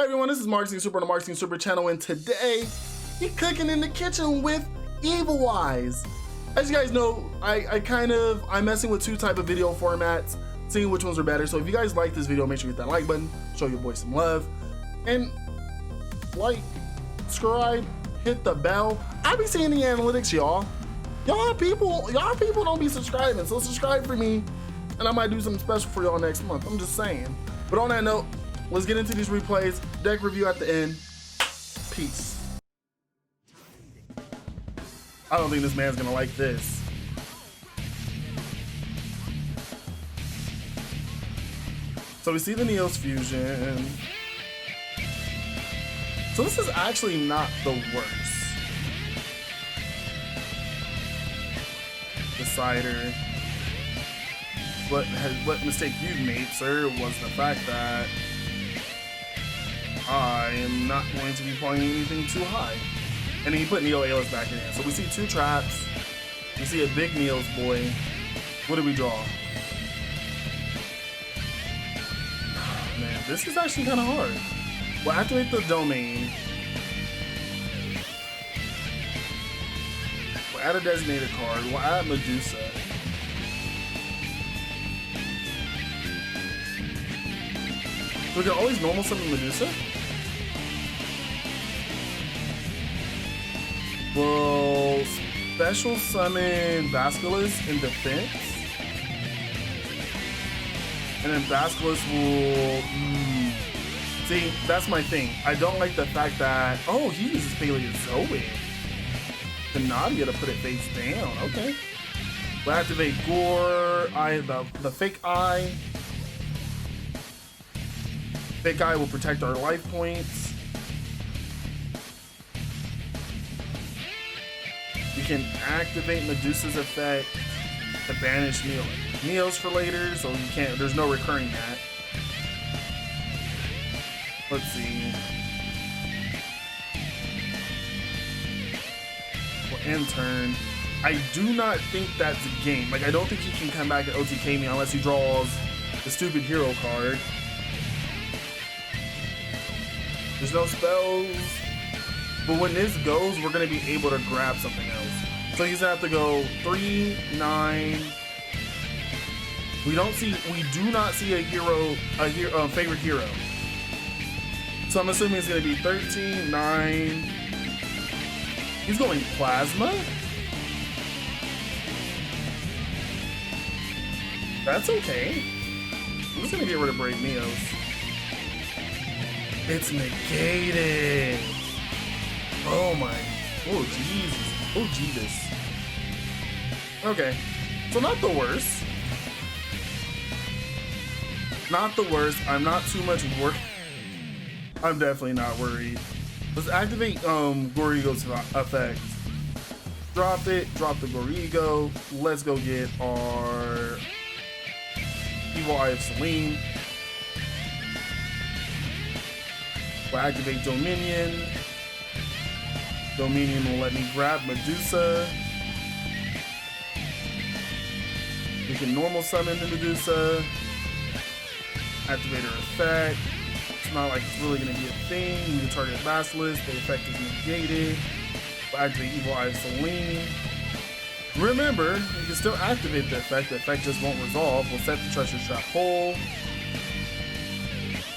Hey everyone, this is Marz Super on the Marz Super channel, and today we're cooking in the kitchen with Evil Eyes. As you guys know, I'm messing with two type of video formats, seeing which ones are better. So if you guys like this video, make sure you hit that like button, show your boy some love, and like, subscribe, hit the bell. I be seeing the analytics, y'all. Y'all people don't be subscribing, so subscribe for me, and I might do something special for y'all next month. I'm just saying. But on that note, let's get into these replays. Deck review at the end. Peace. I don't think this man's gonna like this. So we see the Neos fusion. So this is actually not the worst. Decider. What mistake you've made, sir, was the fact that I am not going to be playing anything too high. And then he put Neo Alis back in here. So we see two traps. We see a big Neos boy. What do we draw? Oh, man, this is actually kind of hard. We'll activate the domain. We'll add a designated card. We'll add Medusa. We can always normal summon Medusa. We'll special summon Basculus in defense. And then Basculus will... See, that's my thing. I don't like the fact that... Oh, he uses Paleozoic. The Nadia to put it face down. Okay. We'll activate Gore, the fake eye. Fake eye will protect our life points. We can activate Medusa's effect to banish Neos for later, so you can't. There's no recurring that. Let's see. We'll end turn. I do not think that's a game. Like, I don't think he can come back and OTK me unless he draws the stupid hero card. There's no spells, but when this goes, we're gonna be able to grab something else. So he's gonna have to go 3, 9. We do not see a favorite hero. So I'm assuming it's gonna be 13, 9. He's going Plasma. That's okay. I'm just gonna get rid of Brave Neos. It's negated. Oh my. Oh Jesus. Oh Jesus. Okay. So not the worst. Not the worst. I'm not too much worried. I'm definitely not worried. Let's activate Gorigo's effect. Drop it. Drop the Gorigo. Let's go get our Evil Eye of Selene. We'll activate Dominion. Dominion will let me grab Medusa. We can normal summon the Medusa. Activate her effect. It's not like it's really going to be a thing. We can target Basilisk. The effect is negated. We'll activate Evil Eye of Selene. Remember, you can still activate the effect. The effect just won't resolve. We'll set the Treasure Trap hole.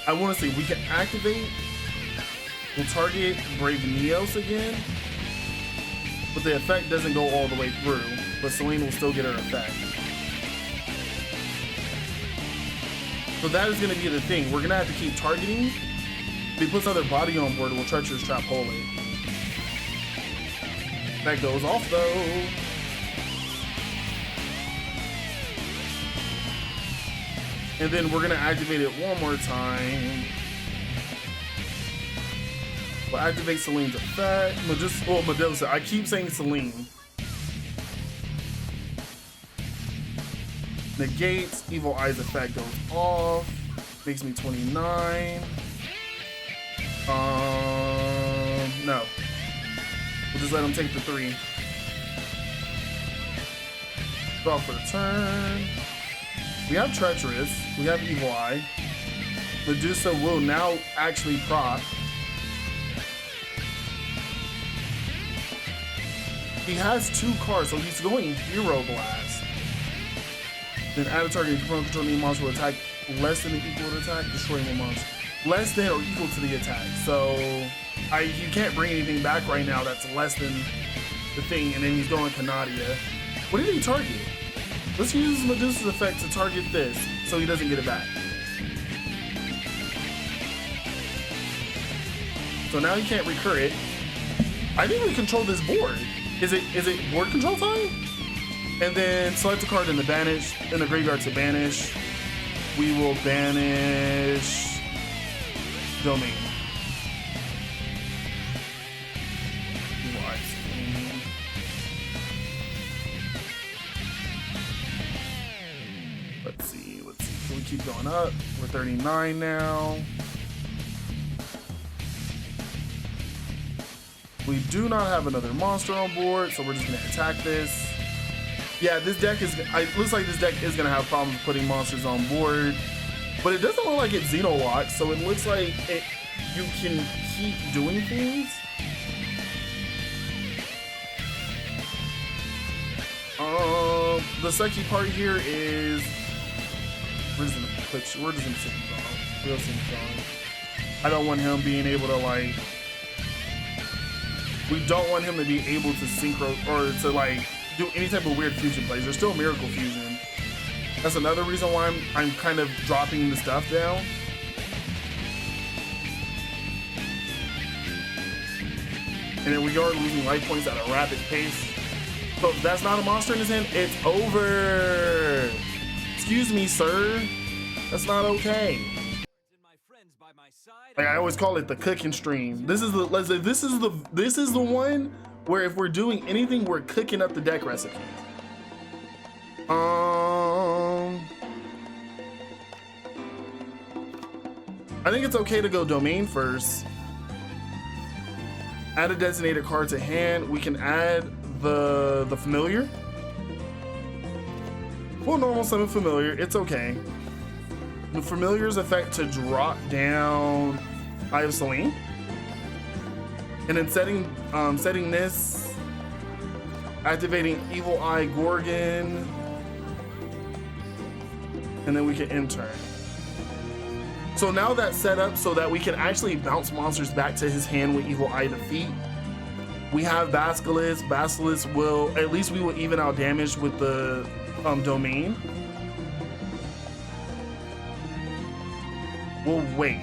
I want to say we can activate. We'll target Brave Neos again, but the effect doesn't go all the way through, but Selene will still get her effect. So that is going to be the thing. We're going to have to keep targeting. If he puts another body on board, we'll Treacherous Trap Hole it. That goes off though. And then we're going to activate it one more time. We'll activate Selene's effect. Medusa. I keep saying Selene. Negates. Evil Eye's effect goes off. Makes me 29. No. We'll just let him take the 3. Draw for the turn. We have Treacherous. We have Evil Eye. Medusa will now actually proc. He has 2 cards, so he's going Hero Blast. Then add a target controlling monster will attack less than or equal to attack, destroying the monster. Less than or equal to the attack. So you can't bring anything back right now that's less than the thing, and then he's going Canadia. What did he target? Let's use Medusa's effect to target this so he doesn't get it back. So now he can't recur it. I think we control this board. Is it board control time? And then select a card in the banish, in the graveyard to banish. We will banish Domain. Let's see. Can we keep going up? We're 39 now. We do not have another monster on board, so we're just gonna attack this. Yeah, this deck is, it looks like this deck is gonna have problems putting monsters on board, but it doesn't look like it's Xeno locked, so it looks like you can keep doing things. The sucky part here is, we're just gonna sit him down. I don't want him being able to like, we don't want him to be able to synchro or to like do any type of weird fusion plays. There's still Miracle Fusion. That's another reason why I'm kind of dropping the stuff down. And then we are losing life points at a rapid pace. So if that's not a monster in his hand, it's over. Excuse me, sir. That's not okay. Like I always call it the cooking stream. This is the one where if we're doing anything, we're cooking up the deck recipe. I think it's okay to go Domain first. Add a designated card to hand. We can add the Familiar. Full normal summon Familiar. It's okay. The Familiar's effect to drop down Eye of Selene. And then setting this, activating Evil Eye Gorgon, and then we can enter. So now that's set up so that we can actually bounce monsters back to his hand with Evil Eye defeat. We have Basilisk. Basilisk will, at least we will even out damage with the Domain. We'll wait.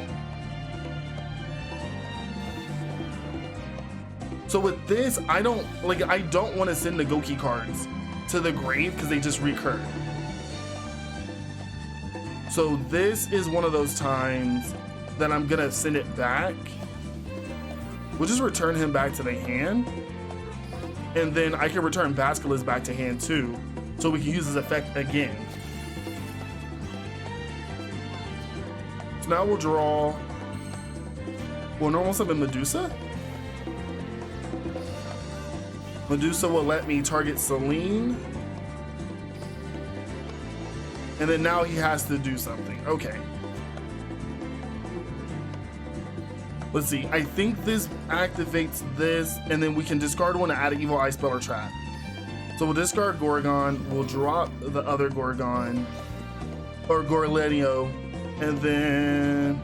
So with this, I don't want to send the Goki cards to the grave because they just recur. So this is one of those times that I'm gonna send it back. We'll just return him back to the hand. And then I can return Basilisk back to hand too. So we can use his effect again. So now we'll draw, we'll normal summon Medusa. Medusa will let me target Selene. And then now he has to do something. Okay. Let's see. I think this activates this, and then we can discard one to add an Evil Eye spell or trap. So we'll discard Gorgon. We'll drop the other Gorgon or Gorlenio, and then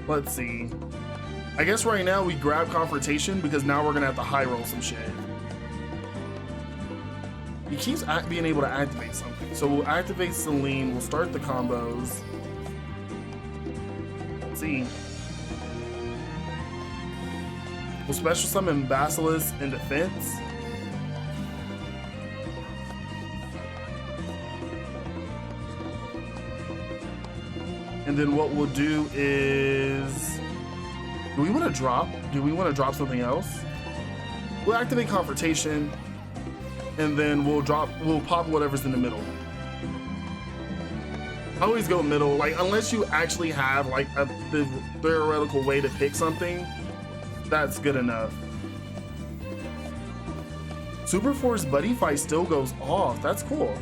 let's see. I guess right now we grab Confrontation because now we're gonna have to high roll some shit. He keeps being able to activate something. So we'll activate Selene, we'll start the combos. Let's see. We'll special summon Basilisk in defense. And then what we'll do is, do we want to drop something else? We'll activate Confrontation. And then we'll pop whatever's in the middle. I always go middle, like unless you actually have like the theoretical way to pick something, that's good enough. Super Force Buddy Fight still goes off. That's cool.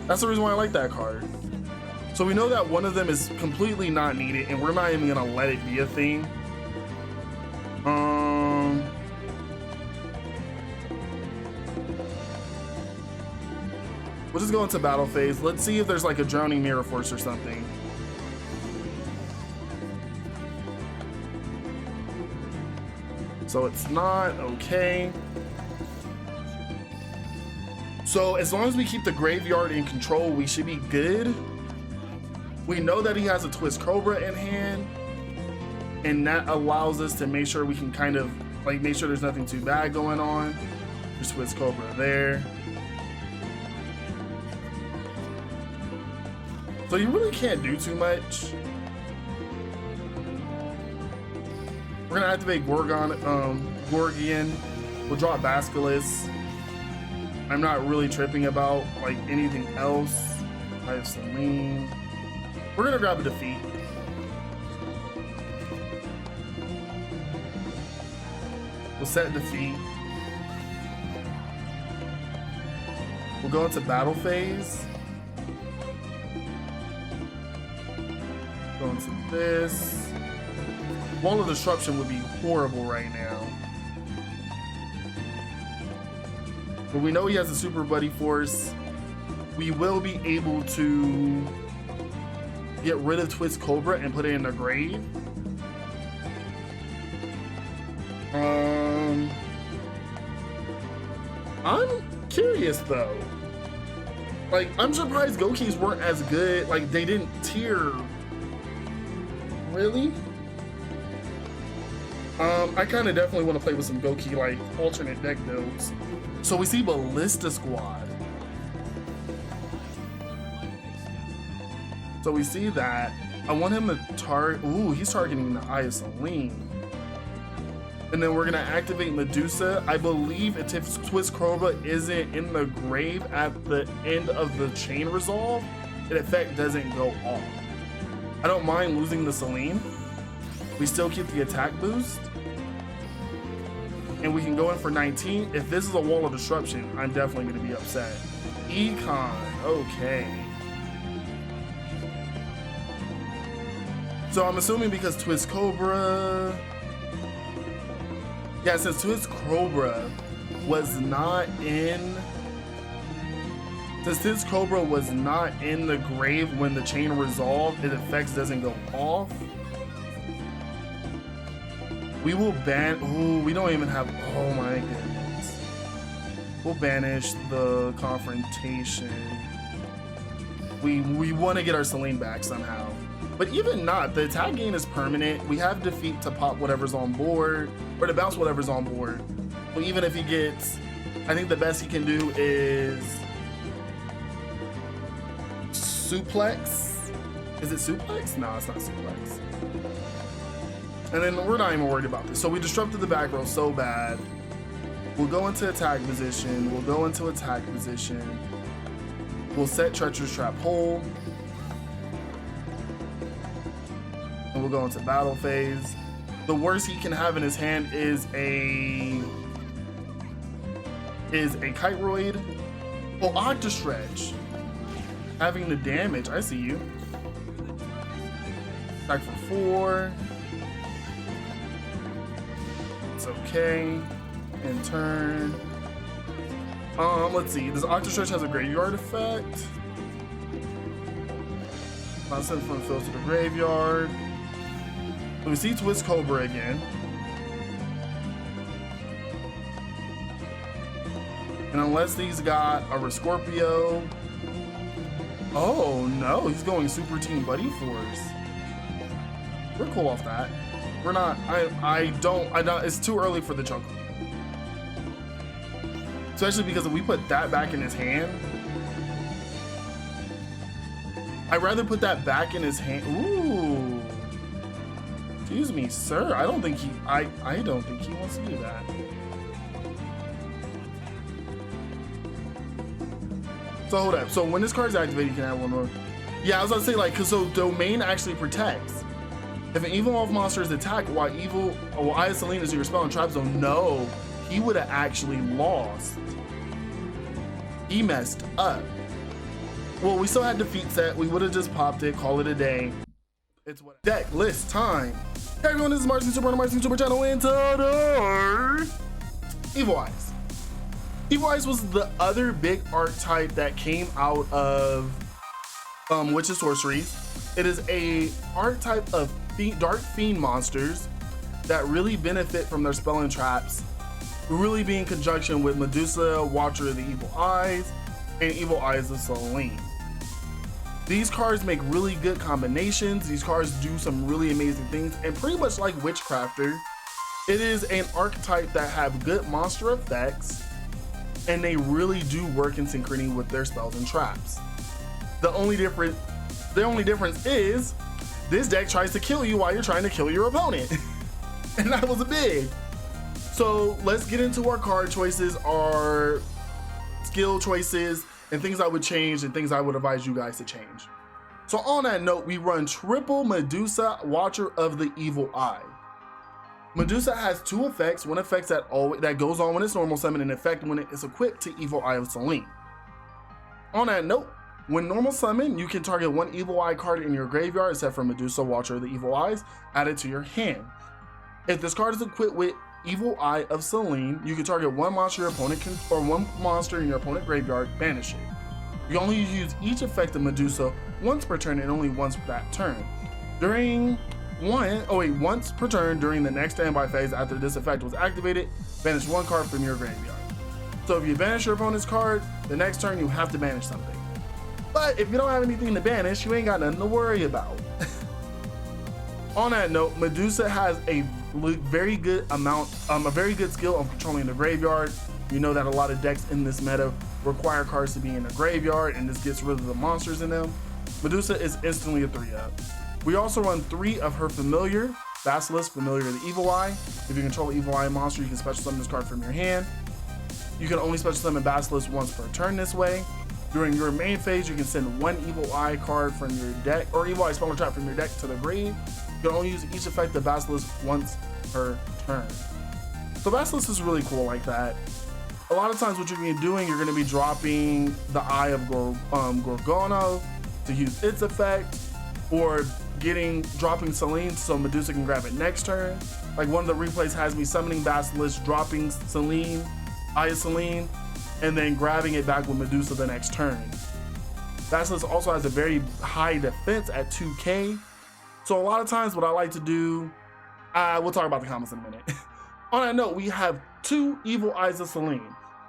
That's the reason why I like that card. So we know that one of them is completely not needed, and we're not even gonna let it be a thing. We'll just go into battle phase. Let's see if there's like a drowning mirror force or something. So it's not, okay. So as long as we keep the graveyard in control, we should be good. We know that he has a Twist Cobra in hand, and that allows us to make sure we can kind of like make sure there's nothing too bad going on. There's Twist Cobra there. So you really can't do too much. We're gonna activate Gorgon, Gorgian. We'll draw Basculus. I'm not really tripping about like anything else. I have Celine. We're gonna grab a defeat. We'll set defeat. We'll go into battle phase. Go into this. Wall of Disruption would be horrible right now. But we know he has a Super Buddy Force. We will be able to get rid of Twist Cobra and put it in the grave. I'm curious though. Like, I'm surprised Gokis weren't as good. Like, they didn't tier. Really? I kind of definitely want to play with some Goki, like, alternate deck builds. So we see Ballista Squad. So we see that. I want him to target. Ooh, he's targeting the Eye of Celine. And then we're gonna activate Medusa. I believe if Twist Cobra isn't in the grave at the end of the chain resolve, the effect doesn't go off. I don't mind losing the Celine. We still keep the attack boost. And we can go in for 19. If this is a Wall of Disruption, I'm definitely gonna be upset. Econ, okay. So I'm assuming because Twist Cobra, yeah, since Twist Cobra was not in, since Twist Cobra was not in the grave when the chain resolved, its effects doesn't go off. We will ban, ooh, we don't even have, oh my goodness. We'll banish the Confrontation. We want to get our Celine back somehow. But even not, the attack gain is permanent. We have defeat to pop whatever's on board, or to bounce whatever's on board. But even if he gets, I think the best he can do is Suplex. Is it Suplex? No, it's not Suplex. And then we're not even worried about this. So we disrupted the back row so bad. We'll go into attack position. We'll go into attack position. We'll set Treacherous Trap Hole. And we'll go into battle phase. The worst he can have in his hand is a Kiteroid. Oh, Octastretch. Having the damage. I see you. Attack for 4. It's okay. And turn. Let's see. This Octastretch has a graveyard effect. Not sent from the field to the graveyard. So we see Twist Cobra again. And unless he's got a Rescorpio. Oh no, he's going Super Team Buddy Force. We're cool off that. We're not, I don't, it's too early for the Jungle. Especially because if we put that back in his hand, I'd rather put that back in his hand. Ooh. Excuse me, sir. I don't think he wants to do that. So hold up. So when this card's activated, you can add one more. Yeah, I was about to say, like, cause so Domain actually protects. If an evil elf monster is attacked while Eye of Celine is your spell in trap zone, no, he would have actually lost. He messed up. Well, we still had defeat set. We would have just popped it, call it a day. It's what deck list time. Hey everyone, this is Marz Super on the Marz Super channel, and today, Evil Eyes. Evil Eyes was the other big archetype that came out of Witches Sorceries. It is a archetype of dark fiend monsters that really benefit from their spell and traps, really be in conjunction with Medusa, Watcher of the Evil Eyes, and Evil Eyes of Selene. These cards make really good combinations. These cards do some really amazing things, and pretty much like Witchcrafter, it is an archetype that have good monster effects, and they really do work in synchrony with their spells and traps. The only difference is this deck tries to kill you while you're trying to kill your opponent. And that was a big. So let's get into our card choices, our skill choices, and things I would change and things I would advise you guys to change. So on that note, we run triple Medusa, Watcher of the Evil Eye. Medusa has two effects. One effect that goes on when it's normal summon, and an effect when it is equipped to Evil Eye of Selene. On that note, when normal summon, you can target one Evil Eye card in your graveyard, except for Medusa, Watcher of the Evil Eyes, add it to your hand. If this card is equipped with Evil Eye of Selene, you can target one monster your opponent one monster in your opponent's graveyard, banish it. You only use each effect of Medusa once per turn and only once that turn. Once per turn during the next standby phase after this effect was activated, banish one card from your graveyard. So if you banish your opponent's card, the next turn you have to banish something. But if you don't have anything to banish, you ain't got nothing to worry about. On that note, Medusa has a very good skill of controlling the graveyard. You know that a lot of decks in this meta require cards to be in the graveyard, and this gets rid of the monsters in them. Medusa is instantly a 3-up. We also run 3 of her familiar, Basilisk, Familiar of the Evil Eye. If you control Evil Eye monster, you can special summon this card from your hand. You can only special summon Basilisk once per turn this way. During your main phase, you can send one Evil Eye card from your deck, or Evil Eye spell or trap from your deck to the grave. You can only use each effect of Basilisk once per turn. So Basilisk is really cool like that. A lot of times what you're going to be doing, you're going to be dropping the Eye of Gorgono to use its effect, or dropping Selene so Medusa can grab it next turn. Like one of the replays has me summoning Basilisk, dropping Selene, Eye of Selene, and then grabbing it back with Medusa the next turn. Basilisk also has a very high defense at 2k. So a lot of times what I like to do, we'll talk about the comments in a minute. On that note, we have 2 Evil Eyes of Selene.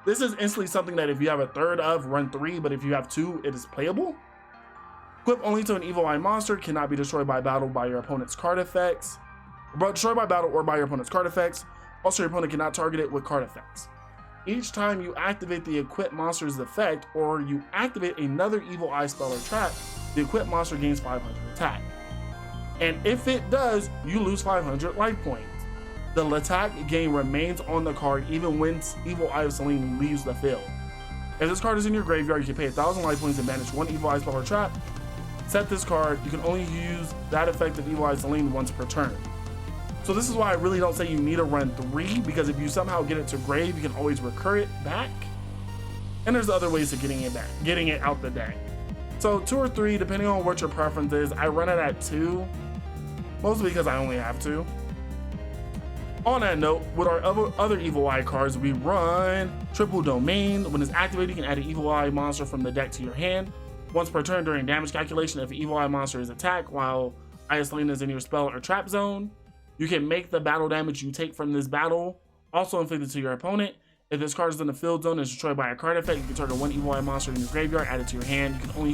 This is instantly something that if you have a third of, run 3, but if you have 2, it is playable. Equip only to an Evil Eye monster, cannot be destroyed by battle by your opponent's card effects. Destroyed by battle or by your opponent's card effects. Also, your opponent cannot target it with card effects. Each time you activate the equipped monster's effect, or you activate another Evil Eye spell or trap, the equipped monster gains 500 attack. And if it does, you lose 500 life points. The attack gain remains on the card even when Evil Eye of Selene leaves the field. If this card is in your graveyard, you can pay 1,000 life points and banish one Evil Eye spell or trap. Set this card, you can only use that effect of Evil Eye of Selene once per turn. So this is why I really don't say you need to run 3, because if you somehow get it to grave, you can always recur it back. And there's other ways of getting it out the deck. So 2 or 3, depending on what your preference is. I run it at 2, mostly because I only have 2. On that note, with our other Evil Eye cards, we run Triple Domain. When it's activated, you can add an Evil Eye monster from the deck to your hand. Once per turn during damage calculation, if an Evil Eye monster is attacked while Eye of Selene is in your spell or trap zone, you can make the battle damage you take from this battle also inflicted to your opponent. If this card is in the field zone and is destroyed by a card effect, you can target one Evil Eye monster in your graveyard, add it to your hand. You can only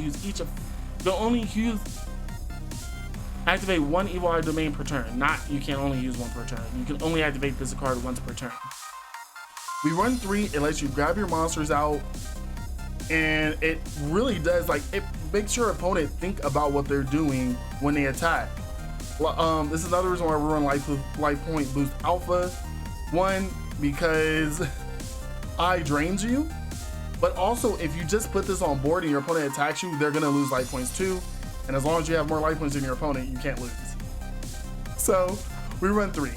activate one Evil Eye domain per turn. You can only use one per turn. You can only activate this card once per turn. We run 3, it lets you grab your monsters out, and it really does, it makes your opponent think about what they're doing when they attack. This is another reason why we run life point boost alpha. 1, because Eye drains you, but also if you just put this on board and your opponent attacks you, they're gonna lose life points too. And as long as you have more life points than your opponent, you can't lose. So we run 3.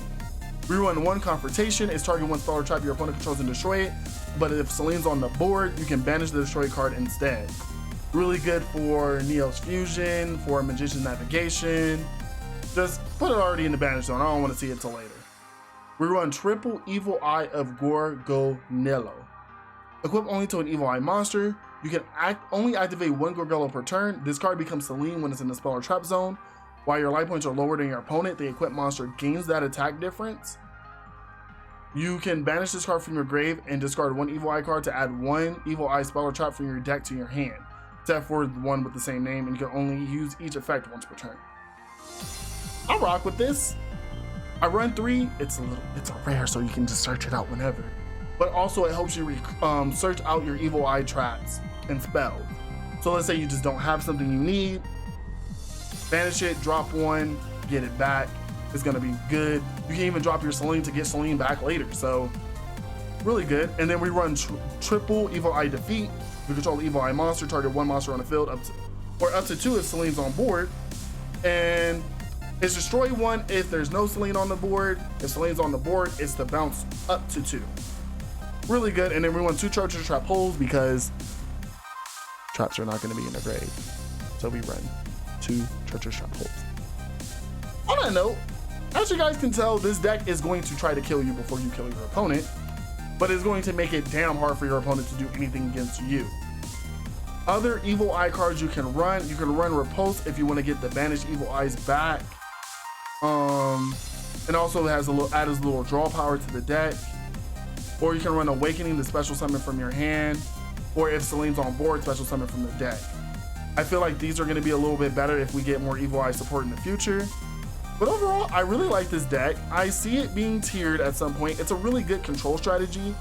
We run 1 Confrontation. It's target one spell or trap your opponent controls and destroy it. But if Selene's on the board, you can banish the destroy card instead. Really good for Neo's Fusion, for Magician's Navigation. Just put it already in the banish zone. I don't want to see it till later. We run triple Evil Eye of Gorgonello. Equipped only to an Evil Eye monster, you can only activate one Gorgonello per turn. This card becomes Celine when it's in the spell or trap zone. While your life points are lower than your opponent, the equipped monster gains that attack difference. You can banish this card from your grave and discard one Evil Eye card to add one Evil Eye spell or trap from your deck to your hand, except for the one with the same name, and you can only use each effect once per turn. I rock with this. I run 3. It's a rare, so you can just search it out whenever. But also it helps you search out your Evil Eye traps and spells. So let's say you just don't have something you need, banish it, drop 1, get it back. It's gonna be good. You can even drop your Celine to get Celine back later. So really good. And then we run triple Evil Eye Defeat. You control the Evil Eye monster, target 1 monster on the field up to 2 if Celine's on board. And it's destroy 1 if there's no Celine on the board. If Celine's on the board, it's to bounce up to 2. Really good. And then we run 2 Treasure Trap holes because traps are not going to be in the grave. So we run 2 Treasure Trap holes. On that note, as you guys can tell, this deck is going to try to kill you before you kill your opponent, but it's going to make it damn hard for your opponent to do anything against you. Other Evil Eye cards you can run Repulse if you want to get the banished Evil Eyes back. And also adds a little draw power to the deck. Or you can run Awakening, the special summon from your hand. Or if Celine's on board, special summon from the deck. I feel like these are going to be a little bit better if we get more Evil Eye support in the future. But overall, I really like this deck. I see it being tiered at some point. It's a really good control strategy,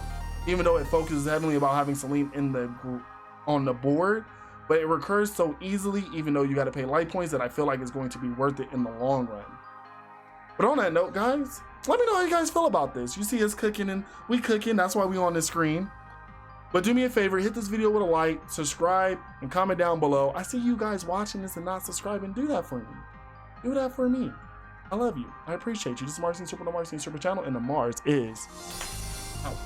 even though it focuses heavily about having Celine on the board. But it recurs so easily, even though you got to pay life points, that I feel like it's going to be worth it in the long run. But on that note, guys, let me know how you guys feel about this. You see us cooking and we cooking. That's why we on this screen. But do me a favor, hit this video with a like, subscribe, and comment down below. I see you guys watching this and not subscribing. Do that for me. Do that for me. I love you. I appreciate you. This is Marz Super, the Marz Super channel, and the Marz is out.